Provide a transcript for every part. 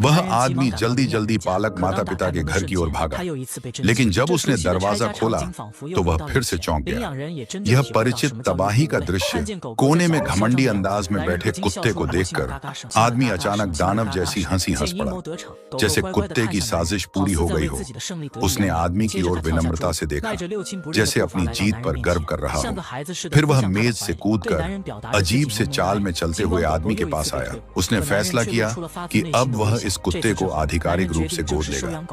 वह आदमी जल्दी जल्दी पालक माता पिता के घर की ओर भागा, लेकिन जब उसने दरवाजा खोला तो वह फिर से चौंक गया। यह परिचित तबाही का दृश्य, कोने में घमंडी अंदाज में बैठे कुत्ते को देखकर आदमी अचानक दानव जैसी हंसी हंस पड़ा, जैसे कुत्ते की साजिश पूरी हो गई हो। उसने आदमी की ओर विनम्रता से देखा, जैसे अपनी जीत पर गर्व कर रहा हो। फिर वह मेज से कूदकर अजीब से चाल में चलते हुए आदमी के पास आया। उसने फैसला किया कि अब वह इस कुत्ते को आधिकारिक रूप से गोद लेगा।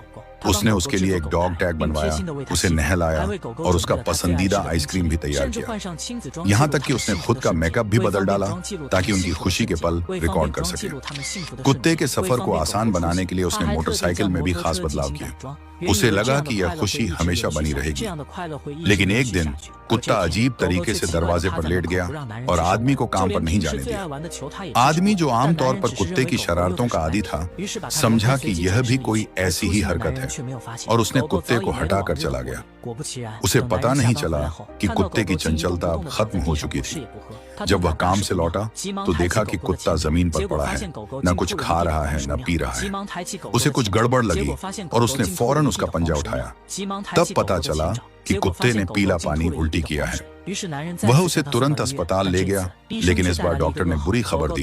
उसने उसके लिए एक डॉग टैग बनवाया, उसे नहलाया और उसका पसंदीदा आइसक्रीम भी तैयार किया। यहाँ तक कि उसने खुद का मेकअप भी बदल डाला ताकि उनकी खुशी के पल रिकॉर्ड कर सके। कुत्ते के सफर को आसान बनाने के लिए उसने मोटरसाइकिल में भी खास बदलाव किए। उसे लगा कि यह खुशी हमेशा बनी रहेगी। लेकिन एक दिन कुत्ता अजीब तरीके से दरवाजे पर लेट गया और आदमी को काम पर नहीं जाने दिया। आदमी, जो आमतौर पर कुत्ते की शरारतों का आदी था, समझा कि यह भी कोई ऐसी ही हरकत है और उसने कुत्ते को हटाकर चला गया। उसे पता नहीं चला कि कुत्ते की चंचलता अब खत्म हो चुकी थी। जब वह काम से लौटा तो देखा कि कुत्ता जमीन पर पड़ा है, न कुछ खा रहा है न पी रहा है। उसे कुछ गड़बड़ लगी और उसने फौरन उसका पंजा उठाया। तब पता चला कि कुत्ते ने पीला पानी उल्टी किया है। वह उसे तुरंत अस्पताल ले गया, लेकिन इस बार डॉक्टर ने बुरी खबर दी।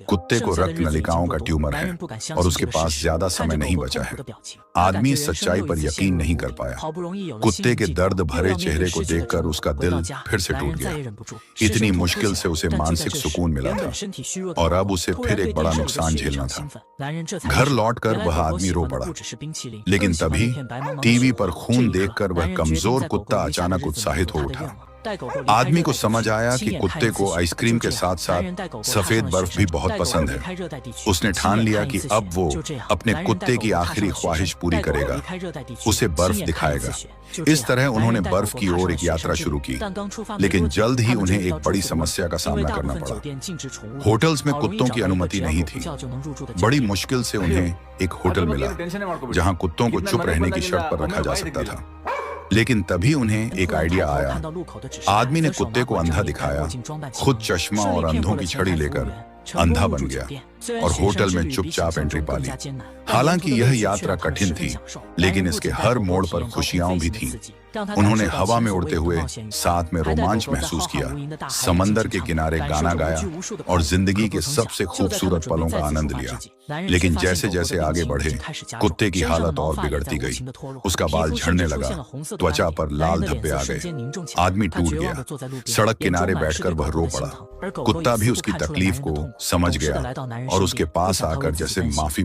कुत्ते को रक्त नलिकाओं का ट्यूमर है और उसके पास ज्यादा समय नहीं बचा है। आदमी इस सच्चाई पर यकीन नहीं कर पाया। कुत्ते के दर्द भरे चेहरे को देखकर उसका दिल फिर से टूट गया। इतनी मुश्किल से उसे मानसिक सुकून मिला था और अब उसे फिर एक बड़ा नुकसान झेलना था। घर लौटकर वह आदमी रो पड़ा, लेकिन तभी टीवी पर खून देखकर वह कमजोर कुत्ता अचानक उत्साहित हो उठा। आदमी को समझ आया कि कुत्ते को आइसक्रीम के साथ साथ सफेद बर्फ भी बहुत पसंद है। उसने ठान लिया कि अब वो अपने कुत्ते की आखिरी ख्वाहिश पूरी करेगा, उसे बर्फ दिखाएगा। इस तरह उन्होंने बर्फ की ओर एक यात्रा शुरू की, लेकिन जल्द ही उन्हें एक बड़ी समस्या का सामना करना पड़ा। होटल्स में कुत्तों की अनुमति नहीं थी। बड़ी मुश्किल से उन्हें एक होटल मिला जहां कुत्तों को चुप रहने की शर्त पर रखा जा सकता था। लेकिन तभी उन्हें एक आइडिया आया। आदमी ने कुत्ते को अंधा दिखाया, खुद चश्मा और अंधों की छड़ी लेकर अंधा बन गया और होटल में चुपचाप एंट्री पा ली। हालांकि यह यात्रा कठिन थी, लेकिन इसके हर मोड़ पर खुशियां भी थीं। उन्होंने हवा में उड़ते हुए साथ में रोमांच महसूस किया, समंदर के किनारे गाना गाया और जिंदगी के सबसे खूबसूरत पलों का आनंद लिया। लेकिन जैसे जैसे आगे बढ़े, कुत्ते की हालत और बिगड़ती गई। उसका बाल झड़ने लगा, त्वचा पर लाल धब्बे आ गए, आदमी टूट गया। सड़क किनारे बैठकर वह रो पड़ा। कुत्ता भी उसकी तकलीफ को समझ गया और उसके पास आकर जैसे माफी